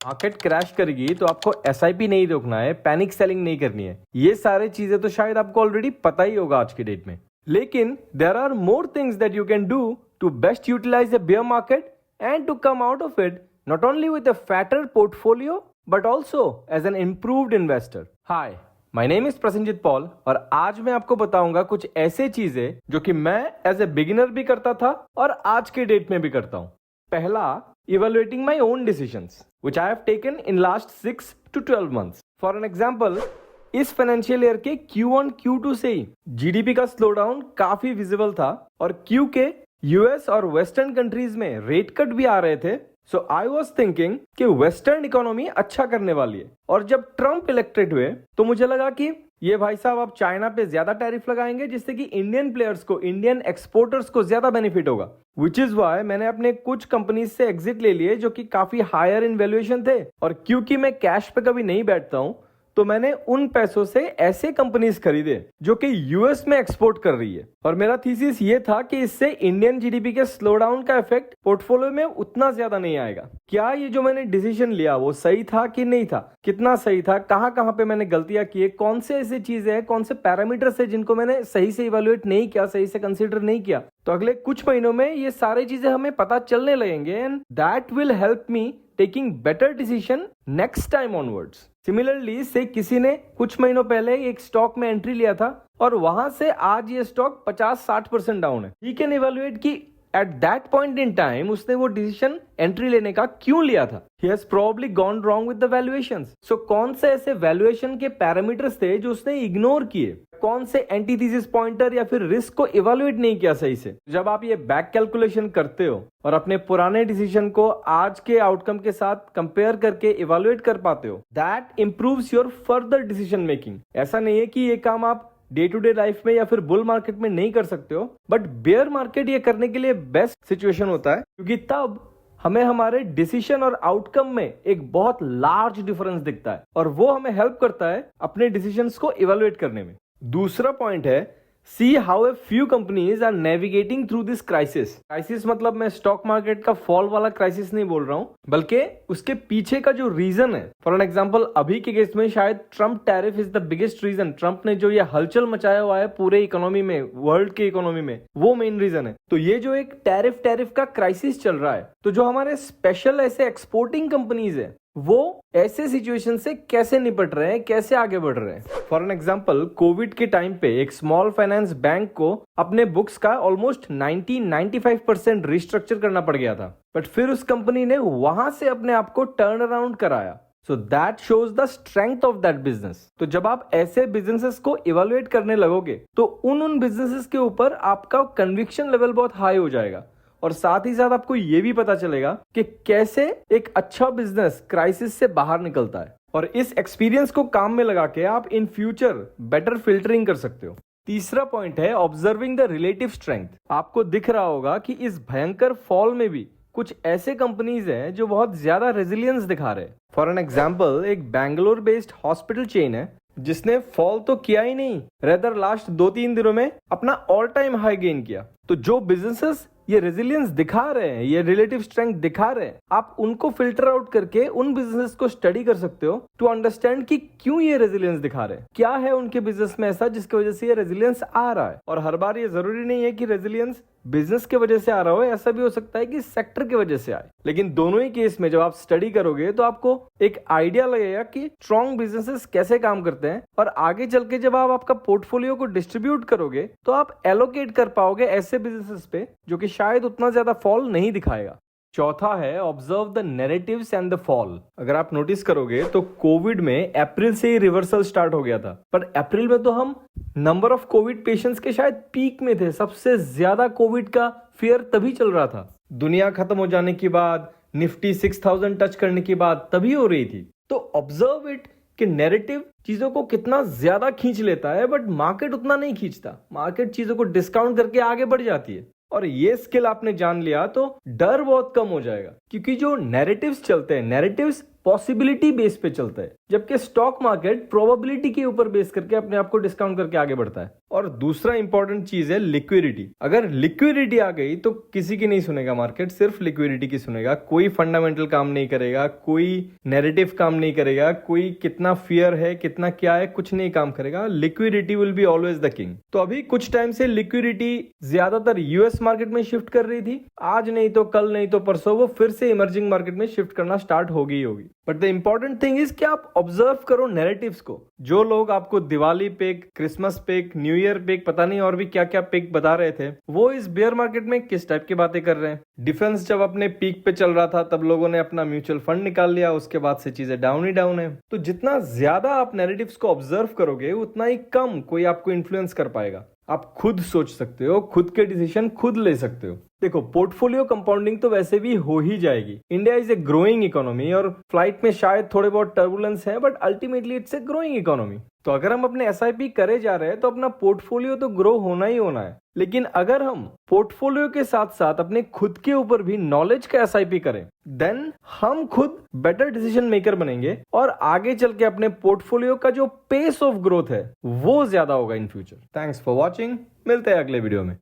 Market crash करेगी तो आपको एसआईपी नहीं रोकना है, पैनिक सेलिंग नहीं करनी है। ये सारे चीजें तो शायद आपको ऑलरेडी पता ही होगा आज के डेट में। लेकिन there are more things that you can do to best utilize the bear market and to come out of it not only with a fatter portfolio but also as an improved investor. Hi, my name is Prasenjit Paul और आज मैं आपको बताऊंगा कुछ ऐसे चीजें जो कि मैं एज ए बिगिनर भी करता था और आज के डेट में भी करता हूं। पहला, evaluating my own decisions which I have taken in last 6 to 12 months. For an example, इस फाइनेंशियल ईयर के Q1 Q2 से ही जीडीपी का स्लोडाउन काफी विजिबल था और Q के यूएस और वेस्टर्न कंट्रीज में रेट कट भी आ रहे थे। सो आई वॉज थिंकिंग कि वेस्टर्न इकोनॉमी अच्छा करने वाली है और जब ट्रम्प इलेक्टेड हुए तो मुझे लगा कि ये भाई साहब अब चाइना पे ज्यादा टैरिफ लगाएंगे जिससे कि इंडियन प्लेयर्स को, इंडियन एक्सपोर्टर्स को ज्यादा बेनिफिट होगा। विच इज वाई मैंने अपने कुछ कंपनीज से एग्जिट ले लिए जो कि काफी हायर इन वैल्यूएशन थे और क्योंकि मैं कैश पे कभी नहीं बैठता हूं तो मैंने उन पैसों से ऐसे कंपनीज खरीदे जो कि यूएस में एक्सपोर्ट कर रही है और मेरा थीसिस ये था कि इससे इंडियन जीडीपी के स्लो डाउन का इफेक्ट पोर्टफोलियो में उतना ज्यादा नहीं आएगा। क्या ये जो मैंने डिसीजन लिया वो सही था कि नहीं था, कितना सही था, कहां कहां पे मैंने गलतियां की, कौन से ऐसी चीजें हैं, कौन से पैरामीटर्स है जिनको मैंने सही से इवेल्युएट नहीं किया, सही से कंसीडर नहीं किया। तो अगले कुछ महीनों में ये सारी चीजें हमें पता चलने लगेंगे and that will help me taking better decision next time onwards. Similarly से किसी ने कुछ महीनों पहले एक स्टॉक में एंट्री लिया था और वहां से आज ये स्टॉक 50-60% डाउन है। ही कैन इवेल्युएट कि at that point in time उसने वो डिसीजन एंट्री लेने का क्यों लिया था। He has probably gone wrong with the valuations. So कौन से ऐसे वैल्यूएशन के पैरामीटर्स थे जो उसने इग्नोर किए, कौन से एंटीथेसिस पॉइंटर या फिर रिस्क को इवेल्युएट नहीं किया सही से। जब आप ये बैक कैलकुलेशन करते हो और अपने पुराने डिसीजन को आज के आउटकम के साथ कंपेयर करके इवेल्युएट कर पाते हो, that improves your further decision making. ऐसा नहीं है कि ये काम आप डे टू डे लाइफ में या फिर बुल मार्केट में नहीं कर सकते हो, बट बेयर मार्केट ये करने के लिए बेस्ट सिचुएशन होता है क्योंकि तब हमें हमारे डिसीजन और आउटकम में एक बहुत लार्ज डिफरेंस दिखता है और वो हमें हेल्प करता है अपने डिसीजंस को इवेल्युएट करने में। दूसरा पॉइंट है, see how a few companies are navigating through this crisis. Crisis मतलब मैं स्टॉक मार्केट का फॉल वाला क्राइसिस नहीं बोल रहा हूं, बल्कि उसके पीछे का जो रीजन है। फॉर एन एग्जांपल, अभी के केस में शायद Trump tariff is the biggest reason. Trump ने जो ये हलचल मचाया हुआ है पूरे इकोनॉमी में, वर्ल्ड के इकोनॉमी में, वो मेन रीजन है। तो ये जो एक टैरिफ का क्राइसिस चल रहा है, तो जो हमारे स्पेशल ऐसे एक्सपोर्टिंग कंपनीज है वो ऐसे सिचुएशन से कैसे निपट रहे हैं, कैसे आगे बढ़ रहे हैं। फॉर एन एग्जांपल, कोविड के टाइम पे एक स्मॉल फाइनेंस बैंक को अपने बुक्स का ऑलमोस्ट 90-95% रिस्ट्रक्चर करना पड़ गया था, बट फिर उस कंपनी ने वहां से अपने आप को टर्न अराउंड कराया। So that shows the strength of that business. तो जब आप ऐसे बिजनेसेस को इवेल्युएट करने लगोगे तो उन बिजनेसेस के ऊपर आपका कन्विक्शन लेवल बहुत हाई हो जाएगा और साथ ही साथ आपको ये भी पता चलेगा कि कैसे एक अच्छा बिजनेस क्राइसिस से बाहर निकलता है और इस एक्सपीरियंस को काम में लगा के आप इन फ्यूचर बेटर फिल्टरिंग कर सकते हो। तीसरा पॉइंट है ऑब्जर्विंग द रिलेटिव स्ट्रेंथ। आपको दिख रहा होगा कि इस भयंकर फॉल में भी कुछ ऐसे कंपनीज हैं जो बहुत ज्यादा रेजिलियंस दिखा रहे हैं। फॉर एन एग्जाम्पल, एक बैंगलोर बेस्ड हॉस्पिटल चेन है जिसने फॉल तो किया ही नहीं, रेदर लास्ट 2-3 दिनों में अपना ऑल टाइम हाई गेन किया। तो जो बिजनेसेस ये रेजिलियंस दिखा रहे हैं, ये रिलेटिव स्ट्रेंथ दिखा रहे हैं, आप उनको फिल्टर आउट करके उन बिजनेस को स्टडी कर सकते हो टू अंडरस्टैंड कि क्यों ये रेजिलियंस दिखा रहे हैं, क्या है उनके बिजनेस में ऐसा जिसकी वजह से ये रेजिलियंस आ रहा है। और हर बार ये जरूरी नहीं है कि रेजिलियंस बिजनेस की वजह से आ रहा हो, ऐसा भी हो सकता है कि सेक्टर की वजह से आए। लेकिन दोनों ही केस में जब आप स्टडी करोगे तो आपको एक आइडिया लगेगा कि स्ट्रॉन्ग बिजनेसेस कैसे काम करते हैं और आगे चल के जब आप आपका पोर्टफोलियो को डिस्ट्रीब्यूट करोगे तो आप एलोकेट कर पाओगे ऐसे बिजनेसेस पे जो कि शायद उतना ज्यादा फॉल नहीं दिखाएगा। चौथा है observe the narratives and the fall. अगर आप नोटिस करोगे तो कोविड में अप्रैल से ही रिवर्सल स्टार्ट हो गया था, पर अप्रैल में तो हम नंबर ऑफ कोविड पेशेंट्स के शायद पीक में थे। सबसे ज्यादा कोविड का फियर तभी चल रहा था, दुनिया खत्म हो जाने के बाद, निफ्टी 6000 टच करने के बाद तभी हो रही थी। तो ऑब्जर्व इट कि नैरेटिव चीजों को कितना ज्यादा खींच लेता है, बट मार्केट उतना नहीं खींचता। मार्केट चीजों को डिस्काउंट करके आगे बढ़ जाती है और ये स्किल आपने जान लिया तो डर बहुत कम हो जाएगा। क्योंकि जो नैरेटिव्स चलते हैं, नैरेटिव्स पॉसिबिलिटी बेस पे चलता है, जबकि स्टॉक मार्केट प्रोबेबिलिटी के ऊपर बेस करके अपने आप को डिस्काउंट करके आगे बढ़ता है। और दूसरा इंपॉर्टेंट चीज है लिक्विडिटी। अगर लिक्विडिटी आ गई तो किसी की नहीं सुनेगा मार्केट, सिर्फ लिक्विडिटी की सुनेगा। कोई फंडामेंटल काम नहीं करेगा, कोई नैरेटिव काम नहीं करेगा, कोई कितना फियर है कितना क्या है कुछ नहीं काम करेगा। Liquidity will be always the king. तो अभी कुछ टाइम से लिक्विडिटी ज्यादातर यूएस मार्केट में शिफ्ट कर रही थी, आज नहीं तो कल नहीं तो परसों वो फिर से इमर्जिंग मार्केट में शिफ्ट करना स्टार्ट होगी। But the important thing is कि आप ऑब्जर्व करो नैरेटिव्स को। जो लोग आपको Diwali peak, Christmas peak, New Year peak, पता नहीं और भी क्या क्या पिक बता रहे थे, वो इस बेयर मार्केट में किस टाइप की बातें कर रहे हैं। डिफेंस जब अपने पीक पे चल रहा था तब लोगों ने अपना म्यूचुअल फंड निकाल लिया, उसके बाद से चीजें डाउन ही डाउन है। तो जितना ज्यादा आप नैरेटिव्स को ऑब्जर्व करोगे उतना ही कम कोई आपको इन्फ्लुएंस कर पाएगा। आप खुद सोच सकते हो, खुद के डिसीजन खुद ले सकते हो। देखो, पोर्टफोलियो कंपाउंडिंग तो वैसे भी हो ही जाएगी। India is a growing economy और फ्लाइट में शायद थोड़े बहुत टर्बुलेंस है, but ultimately it's a growing economy. तो अगर हम अपने एसआईपी करे जा रहे हैं तो अपना पोर्टफोलियो तो ग्रो होना ही होना है। लेकिन अगर हम पोर्टफोलियो के साथ साथ अपने खुद के ऊपर भी नॉलेज का एसआईपी करें, देन हम खुद बेटर डिसीजन मेकर बनेंगे और आगे चल के अपने पोर्टफोलियो का जो पेस ऑफ ग्रोथ है वो ज्यादा होगा in future. Thanks for watching, मिलते हैं अगले वीडियो में।